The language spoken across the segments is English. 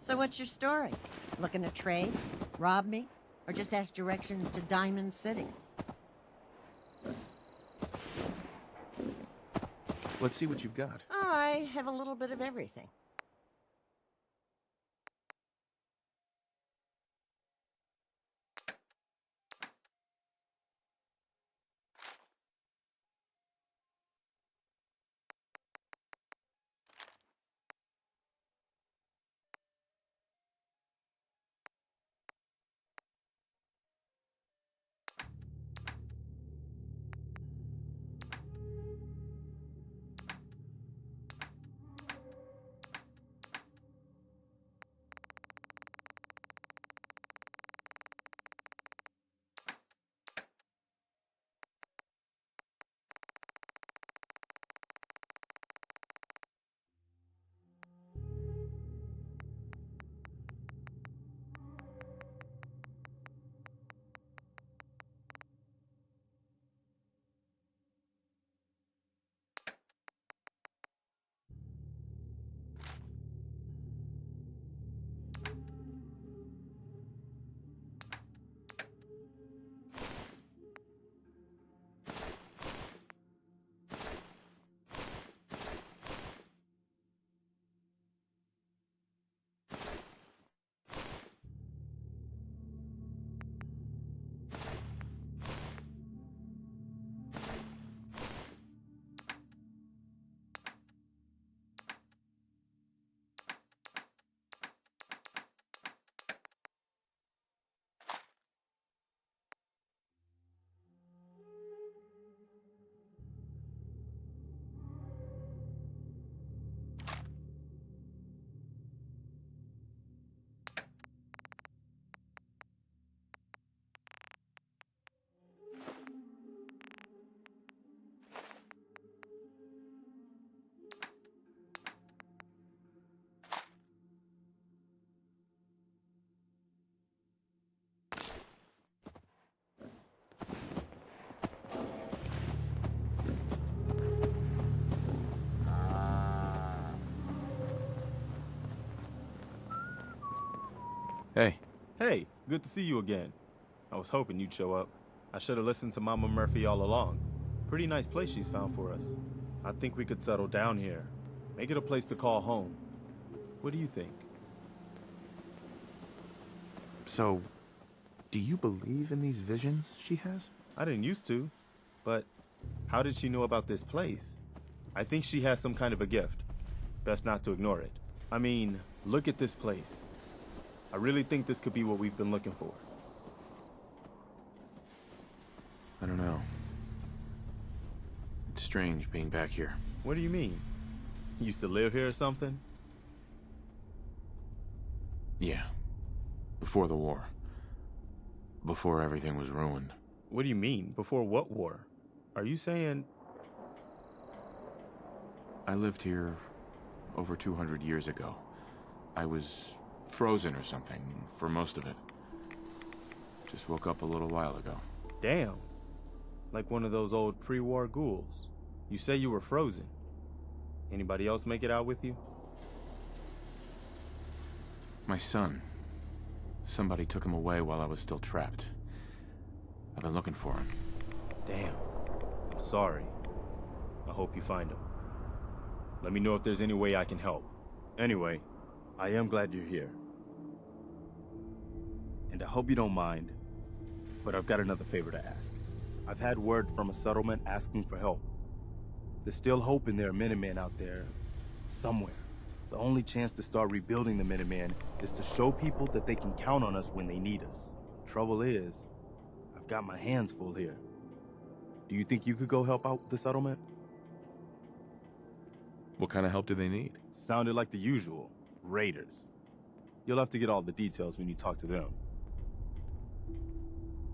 So what's your story? Looking to trade? Rob me? Or just ask directions to Diamond City? Let's see what you've got. Oh, I have a little bit of everything. Hey. Hey, good to see you again. I was hoping you'd show up. I should have listened to Mama Murphy all along. Pretty nice place she's found for us. I think we could settle down here. Make it a place to call home. What do you think? So, do you believe in these visions she has? I didn't used to, but how did she know about this place? I think she has some kind of a gift. Best not to ignore it. I mean, look at this place. I really think this could be what we've been looking for. I don't know. It's strange being back here. What do you mean? You used to live here or something? Yeah. Before the war. Before everything was ruined. What do you mean? Before what war? Are you saying... I lived here over 200 years ago. I was frozen or something for most of it. Just woke up a little while ago. Damn. Like one of those old pre-war ghouls. You say you were frozen. Anybody else make it out with you? My son. Somebody took him away while I was still trapped. I've been looking for him. Damn. I'm sorry. I hope you find him. Let me know if there's any way I can help. Anyway, I am glad you're here. And I hope you don't mind, but I've got another favor to ask. I've had word from a settlement asking for help. There's still hope in there are Minutemen out there, somewhere. The only chance to start rebuilding the Minutemen is to show people that they can count on us when they need us. Trouble is, I've got my hands full here. Do you think you could go help out the settlement? What kind of help do they need? Sounded like the usual. Raiders. You'll have to get all the details when you talk to them.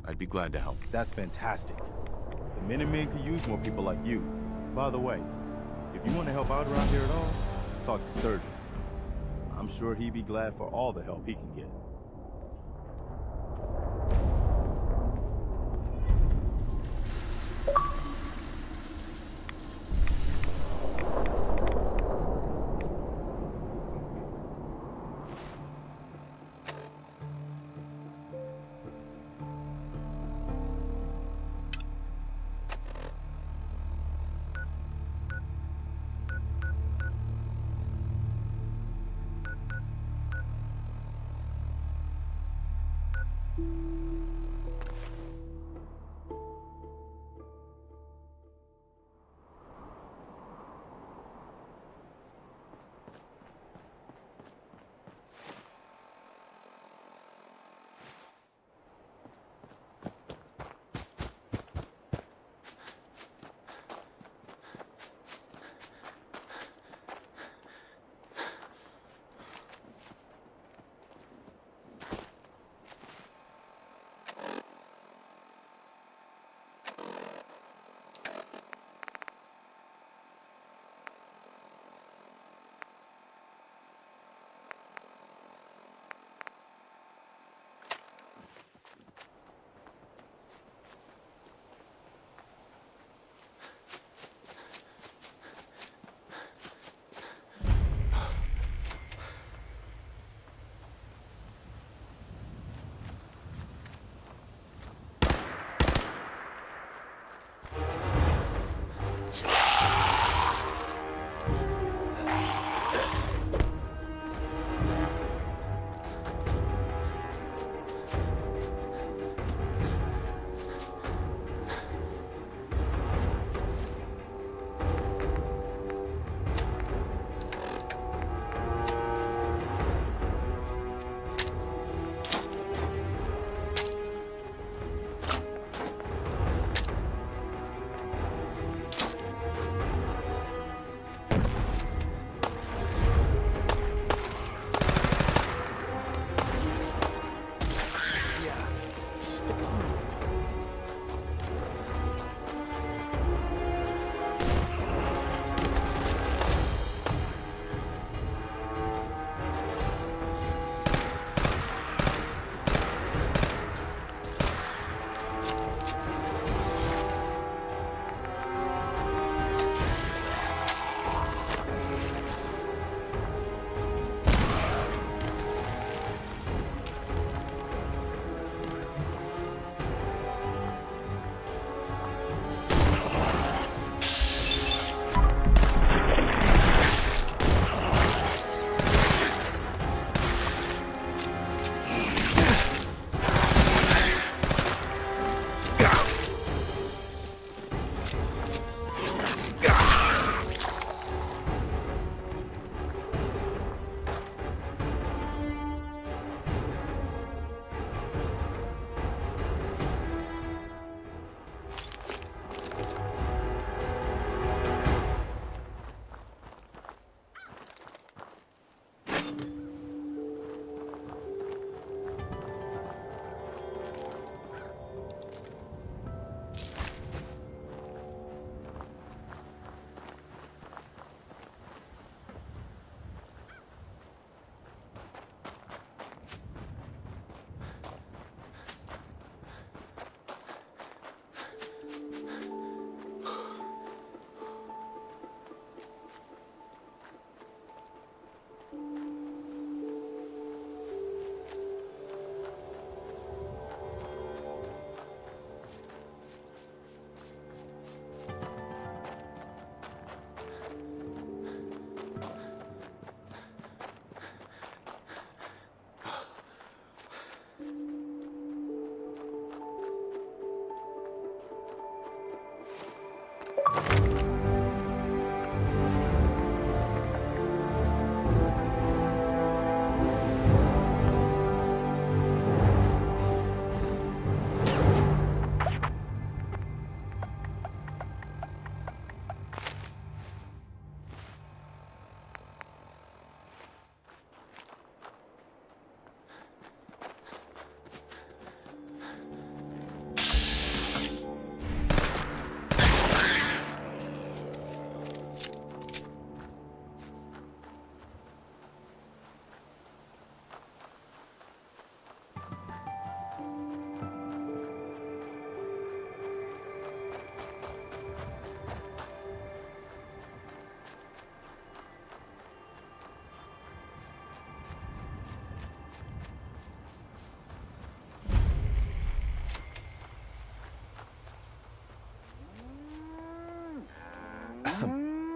I'd be glad to help. That's fantastic. The Minutemen could use more people like you. By the way, if you want to help out around here at all, talk to Sturgis. I'm sure he'd be glad for all the help he can get.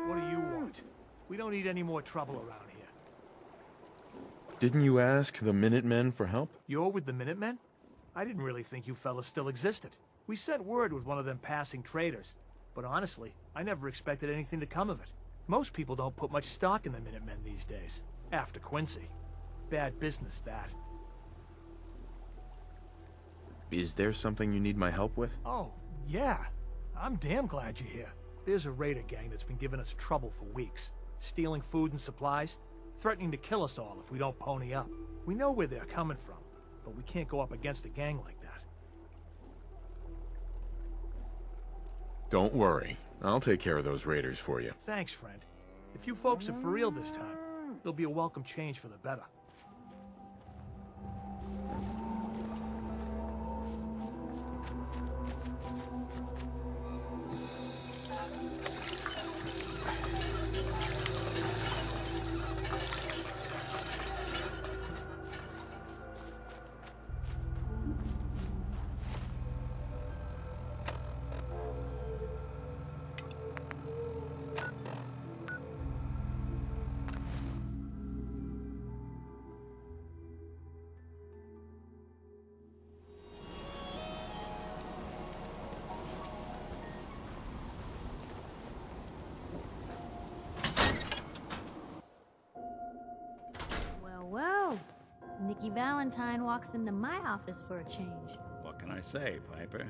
What do you want? We don't need any more trouble around here. Didn't you ask the Minutemen for help? You're with the Minutemen? I didn't really think you fellas still existed. We sent word with one of them passing traders, but honestly, I never expected anything to come of it. Most people don't put much stock in the Minutemen these days, after Quincy. Bad business, that. Is there something you need my help with? Oh, yeah. I'm damn glad you're here. There's a raider gang that's been giving us trouble for weeks. Stealing food and supplies, threatening to kill us all if we don't pony up. We know where they're coming from, but we can't go up against a gang like that. Don't worry. I'll take care of those raiders for you. Thanks, friend. If you folks are for real this time, it'll be a welcome change for the better. Well, Nikki Valentine walks into my office for a change. What can I say, Piper?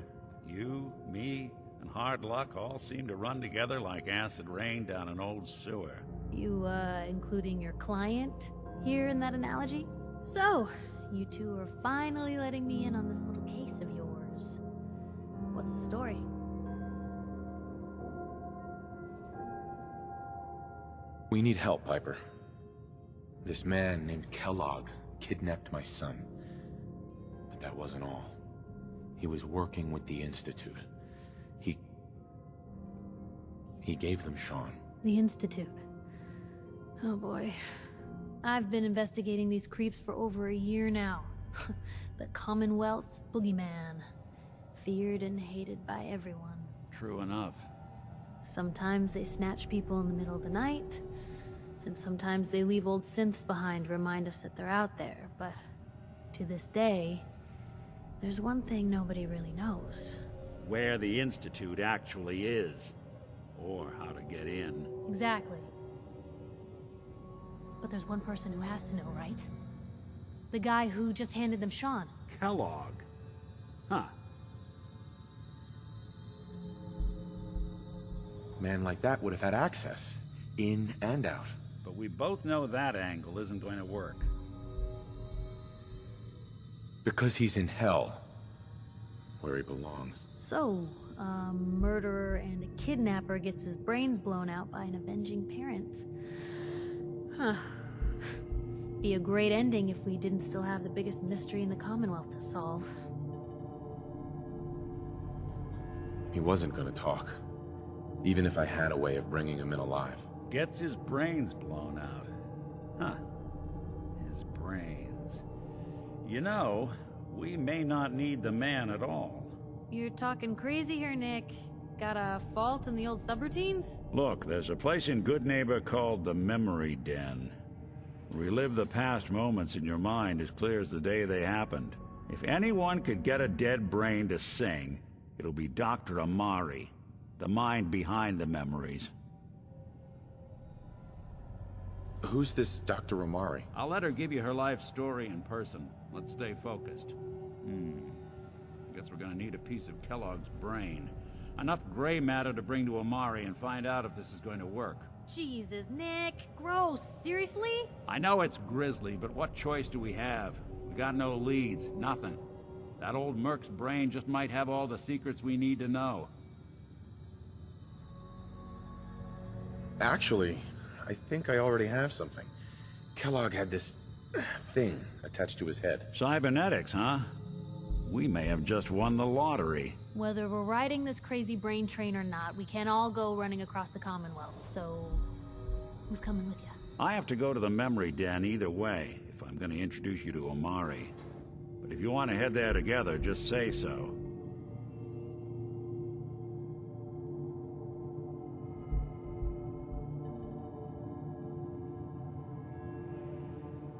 You, me, and hard luck all seem to run together like acid rain down an old sewer. You, including your client here in that analogy? So, you two are finally letting me in on this little case of yours. What's the story? We need help, Piper. This man named Kellogg kidnapped my son. But that wasn't all. He was working with the Institute. He gave them Sean. The Institute. Oh boy. I've been investigating these creeps for over a year now. The Commonwealth's boogeyman. Feared and hated by everyone. True enough. Sometimes they snatch people in the middle of the night, and sometimes they leave old synths behind to remind us that they're out there, but to this day, there's one thing nobody really knows. Where the Institute actually is. Or how to get in. Exactly. But there's one person who has to know, right? The guy who just handed them Sean. Kellogg. Huh. A man like that would have had access, in and out. But we both know that angle isn't going to work. Because he's in hell, where he belongs. So, a murderer and a kidnapper gets his brains blown out by an avenging parent. Huh. Be a great ending if we didn't still have the biggest mystery in the Commonwealth to solve. He wasn't gonna talk, even if I had a way of bringing him in alive. Gets his brains blown out. Huh. His brains. You know, we may not need the man at all. You're talking crazy here, Nick. Got a fault in the old subroutines? Look, there's a place in Goodneighbor called the Memory Den. Relive the past moments in your mind as clear as the day they happened. If anyone could get a dead brain to sing, it'll be Dr. Amari, the mind behind the memories. Who's this Dr. Amari? I'll let her give you her life story in person. Let's stay focused. Guess we're gonna need a piece of Kellogg's brain. Enough gray matter to bring to Amari and find out if this is going to work. Jesus, Nick. Gross. Seriously? I know it's grisly, but what choice do we have? We got no leads, nothing. That old Merc's brain just might have all the secrets we need to know. Actually, I think I already have something. Kellogg had this thing attached to his head. Cybernetics, huh? We may have just won the lottery. Whether we're riding this crazy brain train or not, we can't all go running across the Commonwealth, so... who's coming with you? I have to go to the Memory Den either way, if I'm gonna introduce you to Amari. But if you want to head there together, just say so.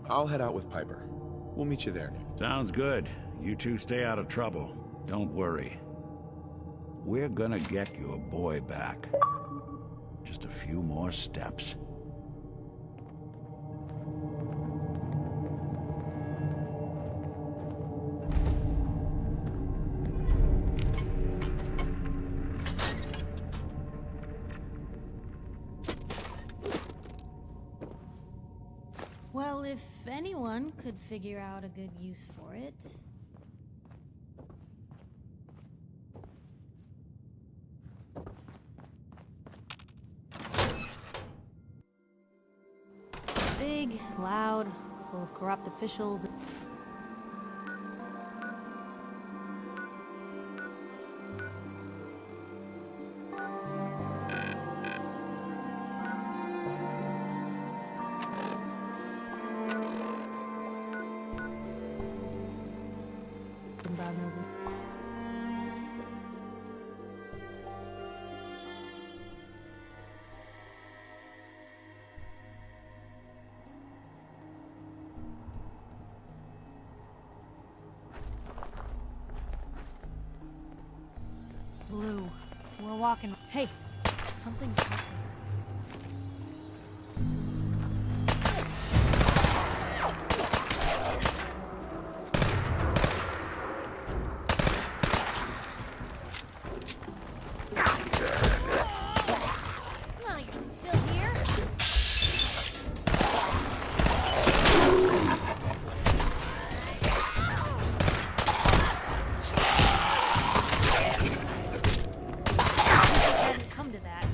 I'll head out with Piper. We'll meet you there, Nick. Sounds good. You two stay out of trouble. Don't worry. We're gonna get your boy back. Just a few more steps. Well, if anyone could figure out a good use for it. Big, loud, full of corrupt officials. And God knows it. Blue, we're walking. Hey, something's happening. Oh, you're still here? Hadn't come to that.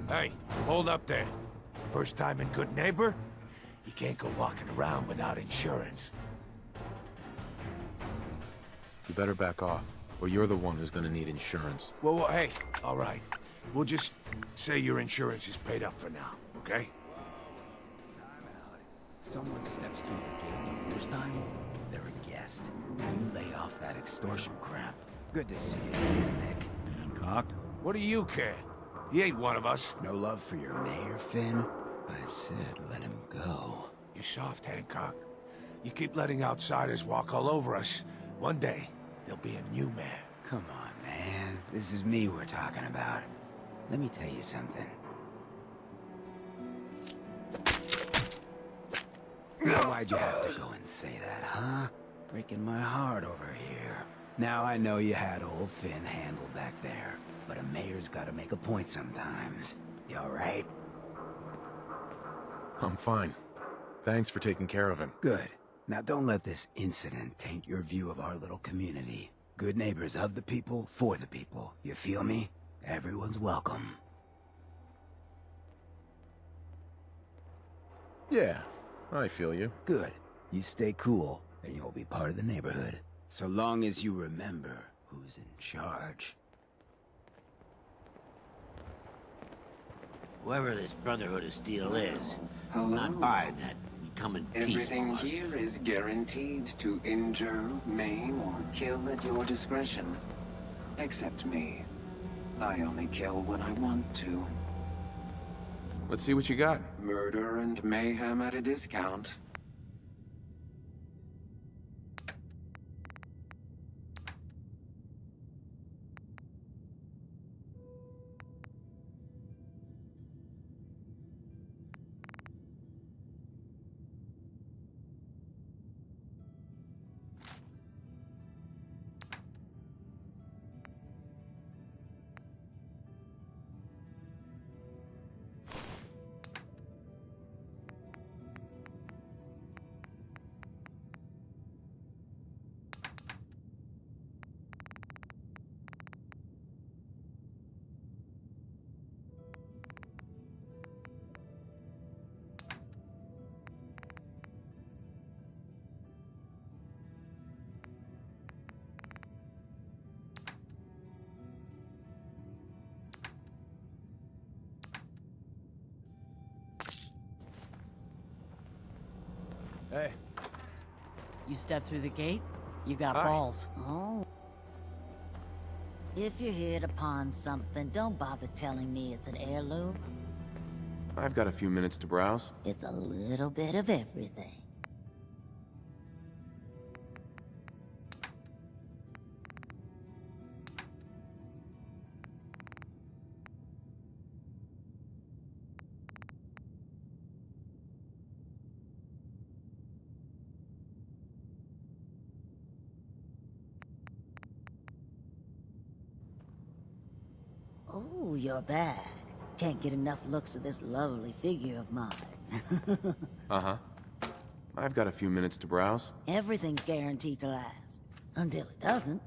Hey, hold up there. First time in Good Neighbor? You can't go walking around without insurance. You better back off, or you're the one who's gonna need insurance. Well, hey, all right. We'll just say your insurance is paid up for now, okay? Someone steps through the gate the first time, they're a guest. You lay off that extortion crap. Good to see you again, Nick. Hancock? What do you care? He ain't one of us. No love for your mayor, Finn? I said let him go. You soft, Hancock. You keep letting outsiders walk all over us. One day, there'll be a new mayor. Come on, man. This is me we're talking about. Let me tell you something. Now, why'd you have to go and say that, huh? Breaking my heart over here. Now I know you had old Finn handled back there, but a mayor's gotta make a point sometimes. You alright? I'm fine. Thanks for taking care of him. Good. Now don't let this incident taint your view of our little community. Good neighbors of the people, for the people. You feel me? Everyone's welcome. Yeah, I feel you. Good. You stay cool, and you'll be part of the neighborhood. So long as you remember who's in charge. Whoever this Brotherhood of Steel is, I'm not buying that we come in peace. Everything here is guaranteed to injure, maim, or kill at your discretion. Except me. I only kill when I want to. Let's see what you got. Murder and mayhem at a discount. Hey. You step through the gate, you got Hi. balls. Oh. If you hit upon something, don't bother telling me it's an heirloom. I've got a few minutes to browse. It's a little bit of everything. Oh, your bag. Can't get enough looks at this lovely figure of mine. Uh-huh. I've got a few minutes to browse. Everything's guaranteed to last. Until it doesn't.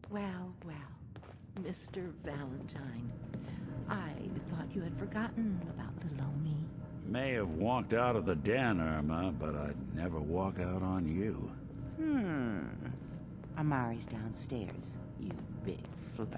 Well, well, Mr. Valentine. I thought you had forgotten about little old me. May have walked out of the den, Irma, but I'd never walk out on you. Amari's downstairs, you big flirt.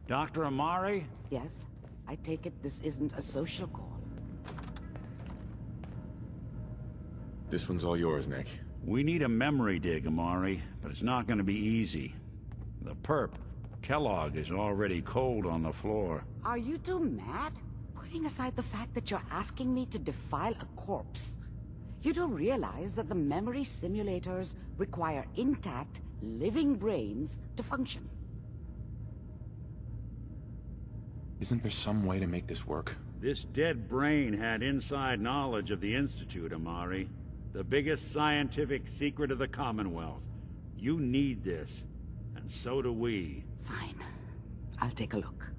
Dr. Amari? Yes? I take it this isn't a social call. This one's all yours, Nick. We need a memory dig, Amari, but it's not going to be easy. The perp, Kellogg, is already cold on the floor. Are you two mad? Putting aside the fact that you're asking me to defile a corpse, you don't realize that the memory simulators require intact, living brains to function. Isn't there some way to make this work? This dead brain had inside knowledge of the Institute, Amari. The biggest scientific secret of the Commonwealth. You need this, and so do we. Fine. I'll take a look.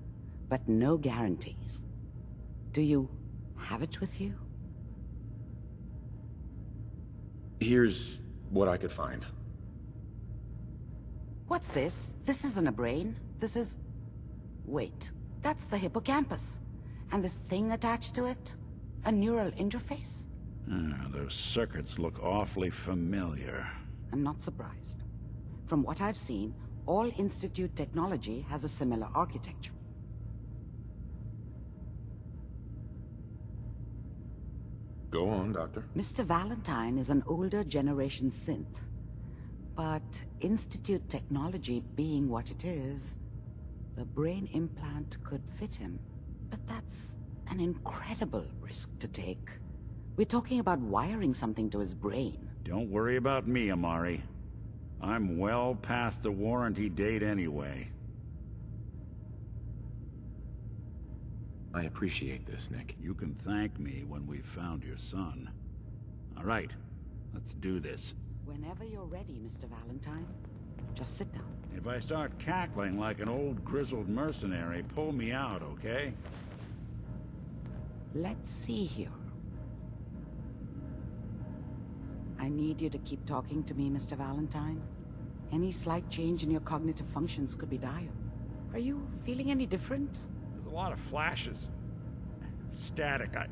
But no guarantees. Do you have it with you? Here's what I could find. What's this? This isn't a brain. This is... Wait. That's the hippocampus. And this thing attached to it? A neural interface? Those circuits look awfully familiar. I'm not surprised. From what I've seen, all Institute technology has a similar architecture. Go on, Doctor. Mr. Valentine is an older generation synth. But Institute technology being what it is, the brain implant could fit him. But that's an incredible risk to take. We're talking about wiring something to his brain. Don't worry about me, Amari. I'm well past the warranty date anyway. I appreciate this, Nick. You can thank me when we've found your son. All right, Let's do this. Whenever you're ready, Mr. Valentine. Just sit down. If I start cackling like an old grizzled mercenary, pull me out, okay? Let's see here. I need you to keep talking to me, Mr. Valentine. Any slight change in your cognitive functions could be dire. Are you feeling any different? There's a lot of flashes. Static. I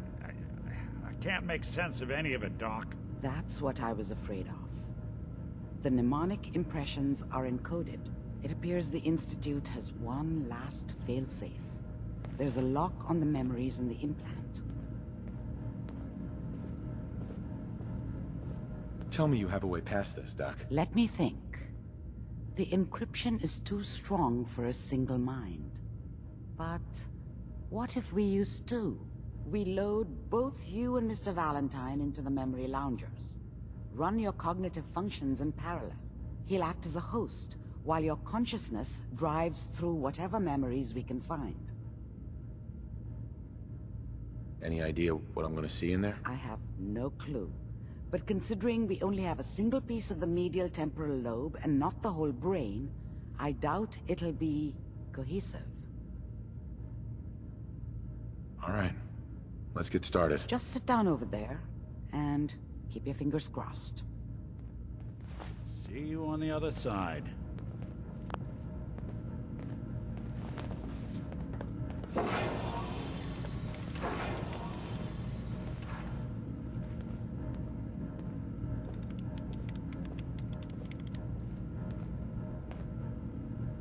can't make sense of any of it, Doc. That's what I was afraid of. The mnemonic impressions are encoded. It appears the Institute has one last failsafe. There's a lock on the memories in the implant. Tell me you have a way past this, Doc. Let me think. The encryption is too strong for a single mind. But what if we use two? We load both you and Mr. Valentine into the memory loungers. Run your cognitive functions in parallel. He'll act as a host, while your consciousness drives through whatever memories we can find. Any idea what I'm gonna see in there? I have no clue. But considering we only have a single piece of the medial temporal lobe and not the whole brain, I doubt it'll be cohesive. All right. Let's get started. Just sit down over there and keep your fingers crossed. See you on the other side.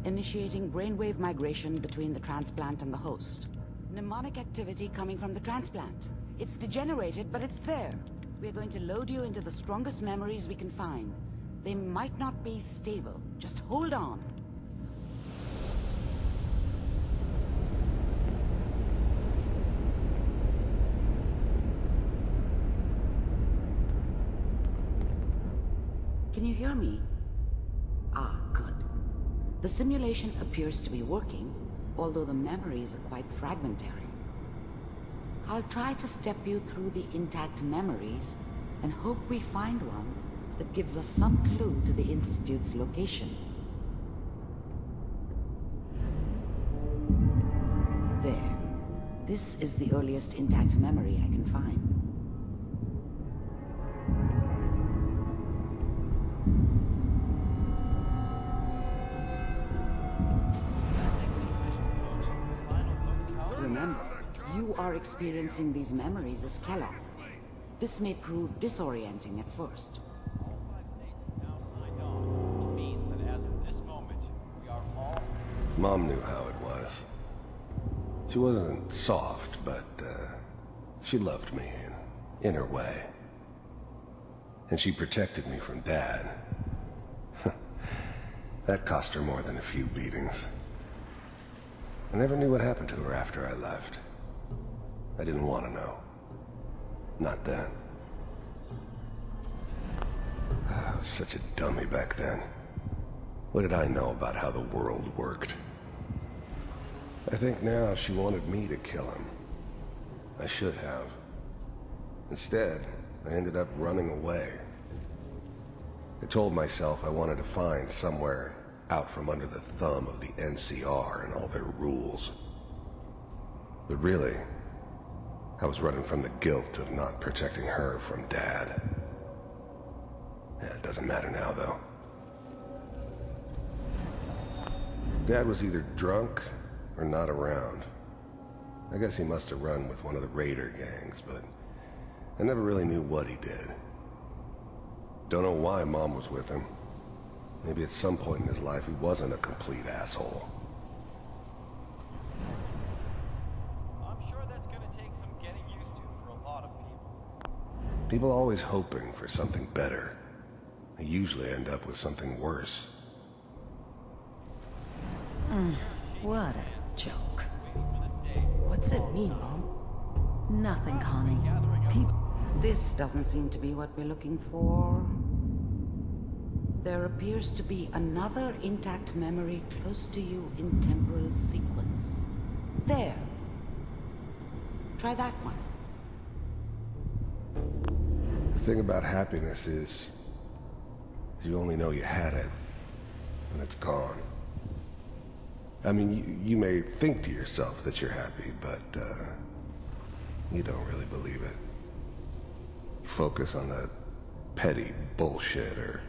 Initiating brainwave migration between the transplant and the host. Mnemonic activity coming from the transplant. It's degenerated, but it's there. We're going to load you into the strongest memories we can find. They might not be stable. Just hold on. Can you hear me? Ah, good. The simulation appears to be working, although the memories are quite fragmentary. I'll try to step you through the intact memories and hope we find one that gives us some clue to the Institute's location. There. This is the earliest intact memory I can find. Remember, you are experiencing these memories as Kellogg. This may prove disorienting at first. Mom knew how it was. She wasn't soft, but she loved me in her way. And she protected me from Dad. That cost her more than a few beatings. I never knew what happened to her after I left. I didn't want to know. Not then. I was such a dummy back then. What did I know about how the world worked? I think now she wanted me to kill him. I should have. Instead, I ended up running away. I told myself I wanted to find somewhere out from under the thumb of the NCR and all their rules. But really, I was running from the guilt of not protecting her from Dad. Yeah, it doesn't matter now, though. Dad was either drunk or not around. I guess he must have run with one of the raider gangs, but I never really knew what he did. Don't know why Mom was with him. Maybe at some point in his life he wasn't a complete asshole. I'm sure that's gonna take some getting used to for a lot of people. People always hoping for something better. They usually end up with something worse. What a joke. What's it mean, Mom? Nothing, Connie. This doesn't seem to be what we're looking for. There appears to be another intact memory close to you in temporal sequence. There. Try that one. The thing about happiness is you only know you had it when it's gone. I mean, you may think to yourself that you're happy, but you don't really believe it. You focus on that petty bullshit or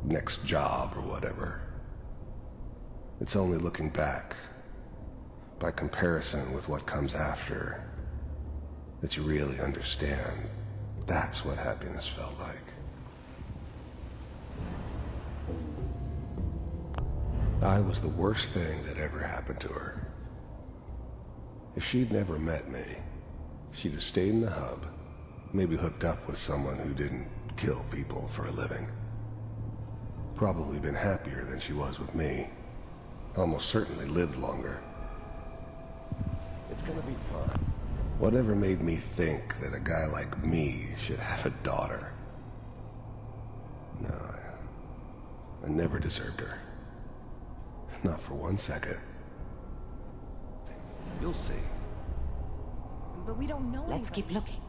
next job or whatever. It's only looking back, by comparison with what comes after, that you really understand that's what happiness felt like. I was the worst thing that ever happened to her. If she'd never met me, she'd have stayed in the hub, maybe hooked up with someone who didn't kill people for a living. Probably been happier than she was with me. Almost certainly lived longer. It's gonna be fun. Whatever made me think that a guy like me should have a daughter? No, I never deserved her. Not for 1 second. You'll see. But we don't know. Let's keep looking.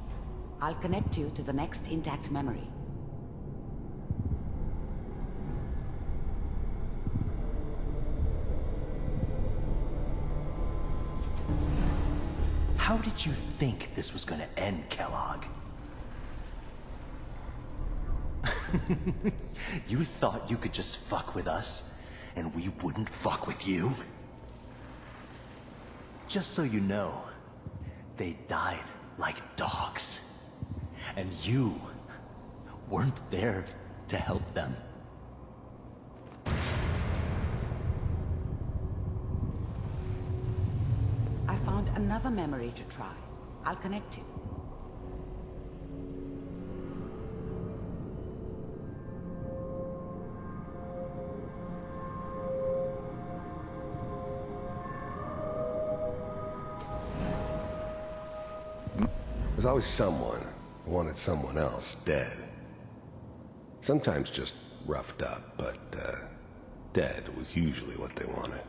I'll connect you to the next intact memory. How did you think this was gonna end, Kellogg? You thought you could just fuck with us, and we wouldn't fuck with you? Just so you know, they died like dogs. And you weren't there to help them. I found another memory to try. I'll connect you. There's always someone who wanted someone else dead. Sometimes just roughed up, but dead was usually what they wanted.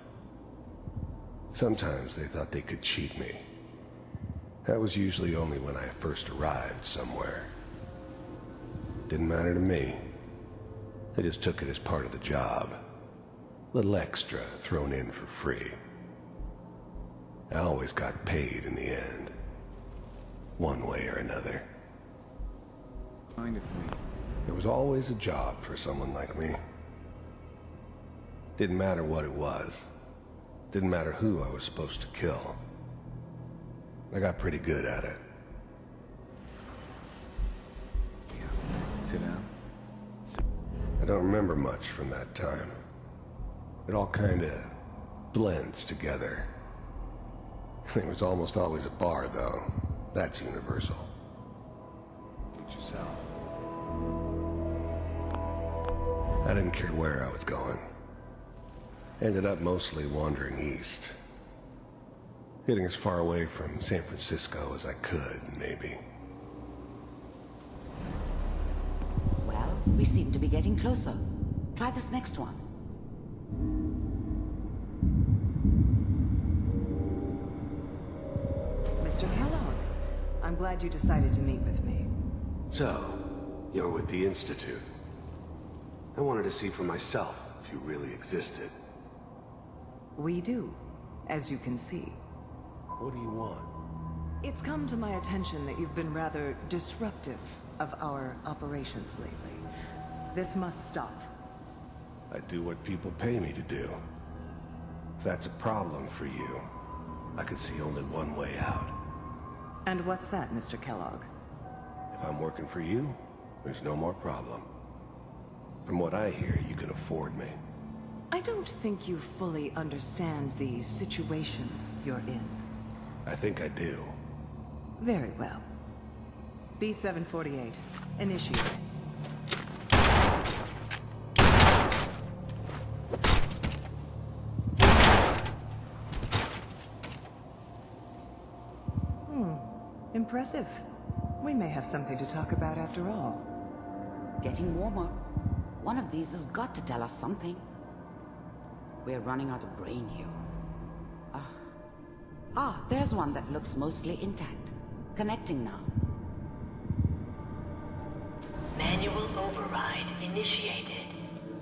Sometimes they thought they could cheat me. That was usually only when I first arrived somewhere. Didn't matter to me. I just took it as part of the job. Little extra thrown in for free. I always got paid in the end. One way or another. There was always a job for someone like me. Didn't matter what it was. Didn't matter who I was supposed to kill. I got pretty good at it. Sit down. I don't remember much from that time. It all kinda blends together. There was almost always a bar, though. That's universal. Meet yourself. I didn't care where I was going. Ended up mostly wandering east. Getting as far away from San Francisco as I could, maybe. Well, we seem to be getting closer. Try this next one. Mr. Kellogg, I'm glad you decided to meet with me. So, you're with the Institute. I wanted to see for myself if you really existed. We do, as you can see. What do you want? It's come to my attention that you've been rather disruptive of our operations lately. This must stop. I do what people pay me to do. If that's a problem for you, I could see only one way out. And what's that, Mr. Kellogg? If I'm working for you, there's no more problem. From what I hear, you can afford me. I don't think you fully understand the situation you're in. I think I do. Very well. B-748, initiate. Impressive. We may have something to talk about after all. Getting warmer. One of these has got to tell us something. We're running out of brain here. There's one that looks mostly intact. Connecting now. initiated.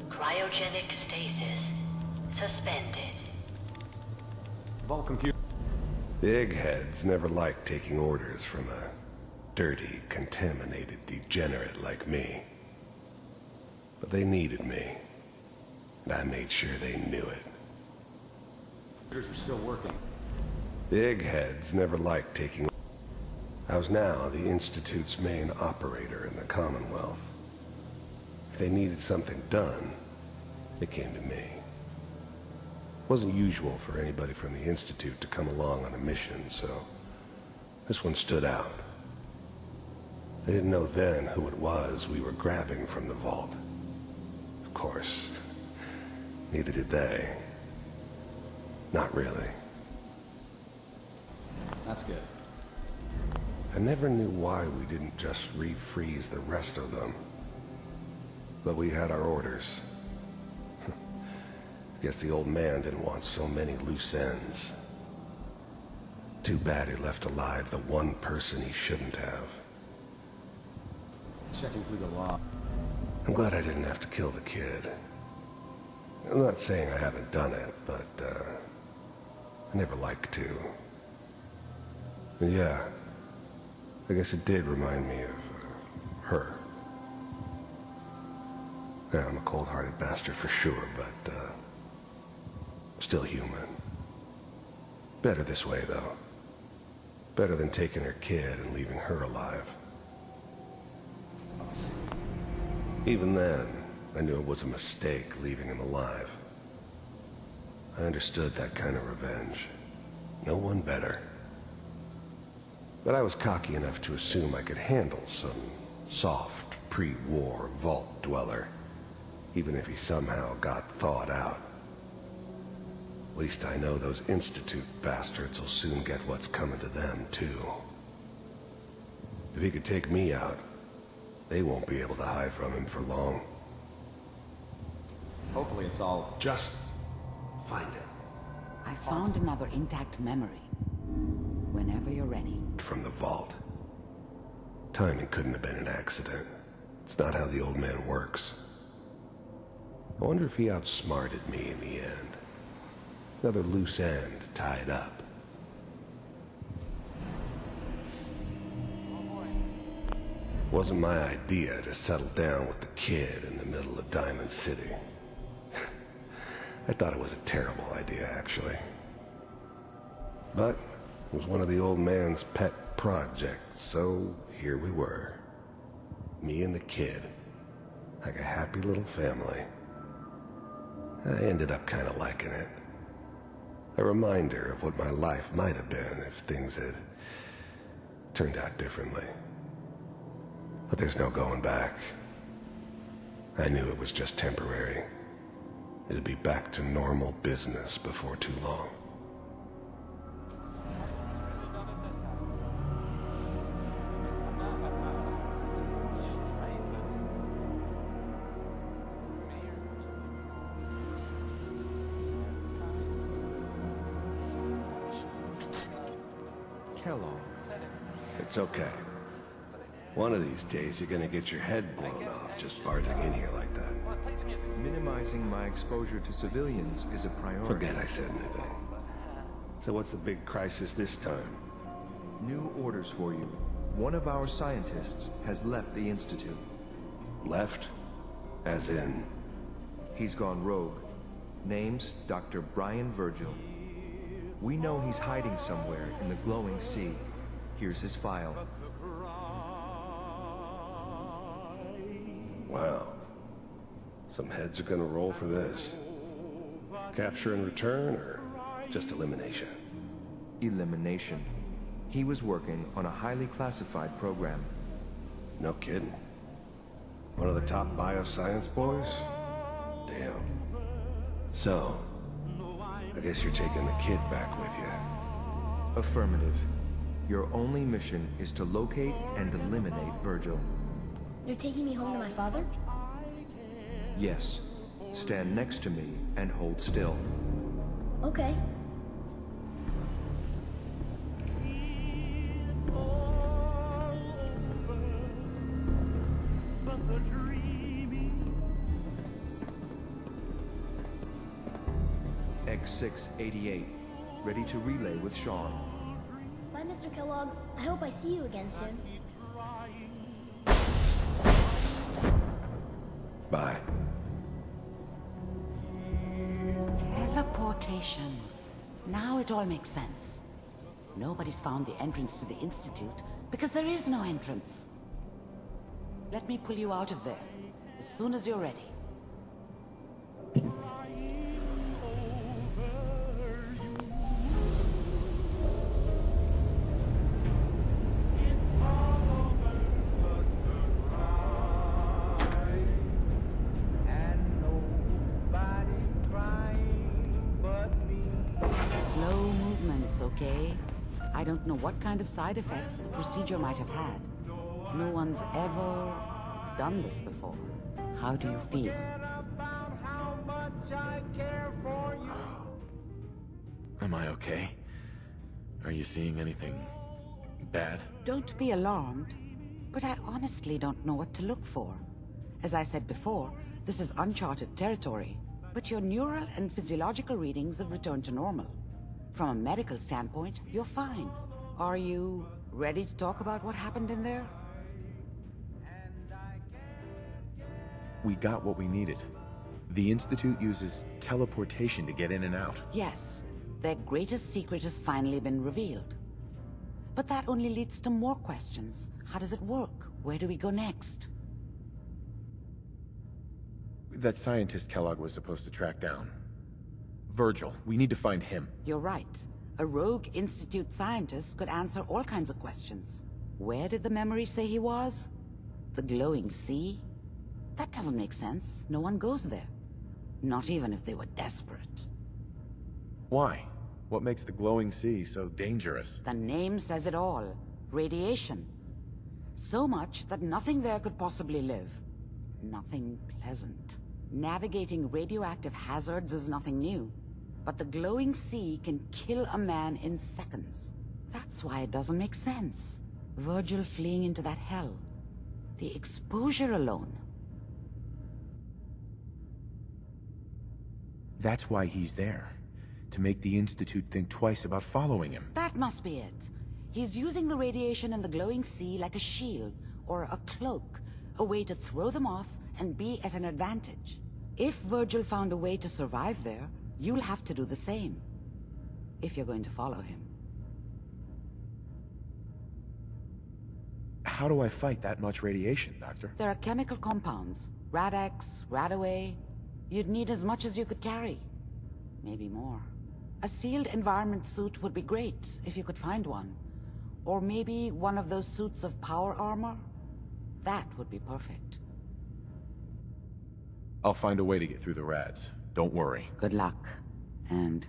Cryogenic stasis suspended. Vault computer. The eggheads never liked taking orders from a dirty, contaminated degenerate like me. But they needed me, and I made sure they knew it. Computers are still working. The eggheads never liked taking. I was now the Institute's main operator in the Commonwealth. If they needed something done, they came to me. It wasn't usual for anybody from the Institute to come along on a mission, so this one stood out. I didn't know then who it was we were grabbing from the vault. Of course, neither did they. Not really. That's good. I never knew why we didn't just refreeze the rest of them. But we had our orders. Guess the old man didn't want so many loose ends. Too bad he left alive the one person he shouldn't have. Checking through the log. I'm glad I didn't have to kill the kid. I'm not saying I haven't done it, but, I never liked to. And yeah, I guess it did remind me of, her. Yeah, I'm a cold-hearted bastard for sure, but, still human. Better this way, though. Better than taking her kid and leaving her alive. Even then, I knew it was a mistake leaving him alive. I understood that kind of revenge. No one better. But I was cocky enough to assume I could handle some soft, pre-war vault dweller, even if he somehow got thawed out. At least I know those Institute bastards will soon get what's coming to them, too. If he could take me out, they won't be able to hide from him for long. Hopefully it's all... Just find it. I found another intact memory. Whenever you're ready. From the vault. Timing couldn't have been an accident. It's not how the old man works. I wonder if he outsmarted me in the end. Another loose end tied up. Wasn't my idea to settle down with the kid in the middle of Diamond City. I thought it was a terrible idea, actually. But it was one of the old man's pet projects, so here we were. Me and the kid. Like a happy little family. I ended up kind of liking it. A reminder of what my life might have been if things had turned out differently. But there's no going back. I knew it was just temporary. It'd be back to normal business before too long. Kellogg. It's okay. One of these days you're gonna get your head blown off just barging in here like that. Minimizing my exposure to civilians is a priority. Forget I said anything. So what's the big crisis this time? New orders for you. One of our scientists has left the Institute. Left? As in? He's gone rogue. Name's Dr. Brian Virgil. We know he's hiding somewhere in the glowing sea. Here's his file. Wow. Some heads are gonna roll for this. Capture and return, or just elimination? Elimination. He was working on a highly classified program. No kidding. One of the top bioscience boys? Damn. So, I guess you're taking the kid back with you. Affirmative. Your only mission is to locate and eliminate Virgil. You're taking me home to my father? Yes. Stand next to me and hold still. Okay. 6688, ready to relay with Sean. Bye, Mr. Kellogg. I hope I see you again soon. Bye. Teleportation. Now it all makes sense. Nobody's found the entrance to the Institute because there is no entrance. Let me pull you out of there as soon as you're ready. Slow movements, okay? I don't know what kind of side effects the procedure might have had. No one's ever done this before. How do you feel? Am I okay? Are you seeing anything bad? Don't be alarmed, but I honestly don't know what to look for. As I said before, this is uncharted territory, but your neural and physiological readings have returned to normal. From a medical standpoint, you're fine. Are you ready to talk about what happened in there? We got what we needed. The Institute uses teleportation to get in and out. Yes, their greatest secret has finally been revealed. But that only leads to more questions. How does it work? Where do we go next? That scientist Kellogg was supposed to track down. Virgil, we need to find him. You're right. A rogue Institute scientist could answer all kinds of questions. Where did the memory say he was? The glowing sea? That doesn't make sense. No one goes there. Not even if they were desperate. Why? What makes the glowing sea so dangerous? The name says it all. Radiation. So much that nothing there could possibly live. Nothing pleasant. Navigating radioactive hazards is nothing new. But the glowing sea can kill a man in seconds. That's why it doesn't make sense. Virgil fleeing into that hell. The exposure alone. That's why he's there. To make the Institute think twice about following him. That must be it. He's using the radiation in the glowing sea like a shield, or a cloak, a way to throw them off and be at an advantage. If Virgil found a way to survive there, you'll have to do the same. If you're going to follow him. How do I fight that much radiation, Doctor? There are chemical compounds. Rad-X, Radaway. You'd need as much as you could carry. Maybe more. A sealed environment suit would be great, if you could find one. Or maybe one of those suits of power armor? That would be perfect. I'll find a way to get through the rads. Don't worry. Good luck. And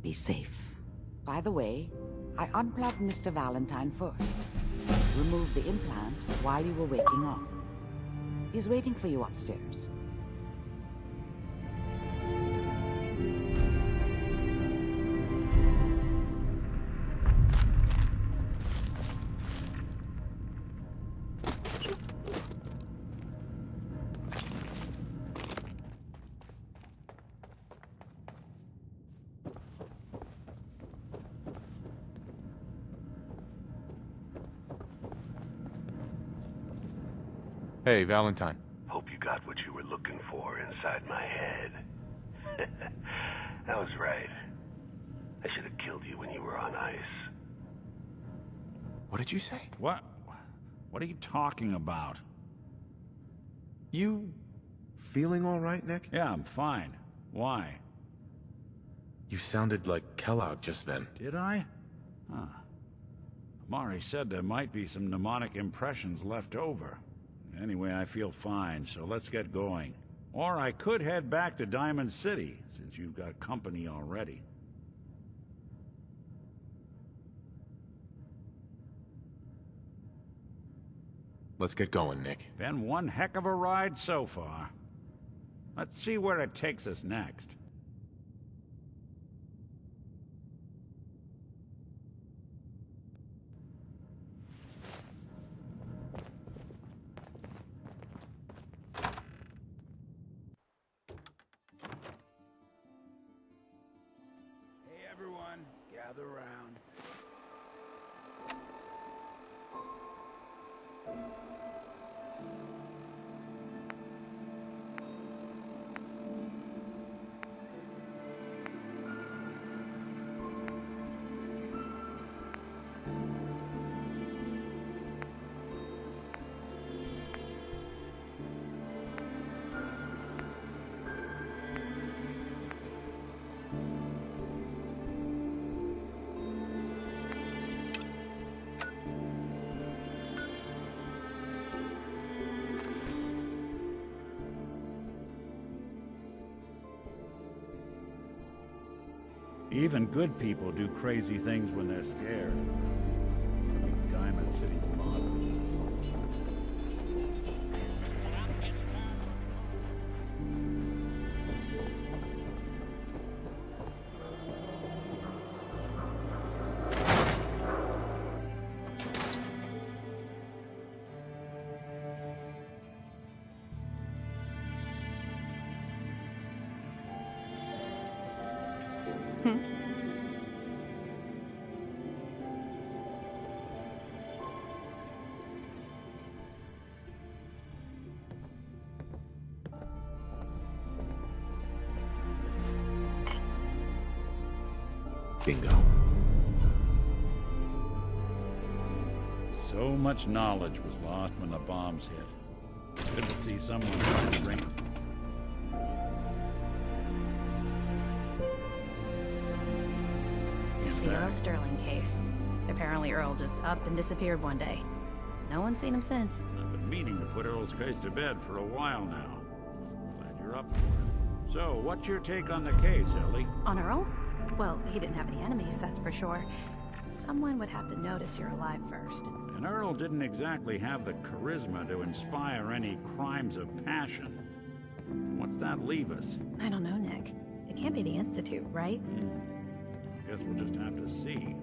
be safe. By the way, I unplugged Mr. Valentine first. Removed the implant while you were waking up. He's waiting for you upstairs. Hey, Valentine. Hope you got what you were looking for inside my head. That was right. I should have killed you when you were on ice. What did you say? What are you talking about? You feeling all right, Nick? Yeah, I'm fine. Why? You sounded like Kellogg just then. Did I? Huh. Amari said there might be some mnemonic impressions left over. Anyway, I feel fine, so let's get going. Or I could head back to Diamond City, since you've got company already. Let's get going, Nick. Been one heck of a ride so far. Let's see where it takes us next. gather round. Even good people do crazy things when they're scared. Diamond City's modern. Bingo. So much knowledge was lost when the bombs hit. Good to see someone trying to bring it. The Earl Sterling case. Apparently Earl just up and disappeared one day. No one's seen him since. I've been meaning to put Earl's case to bed for a while now. Glad you're up for it. So, what's your take on the case, Ellie? On Earl? Well, he didn't have any enemies, that's for sure. Someone would have to notice you're alive first. And Earl didn't exactly have the charisma to inspire any crimes of passion. What's that leave us? I don't know, Nick. It can't be the Institute, right? Guess we'll just have to see.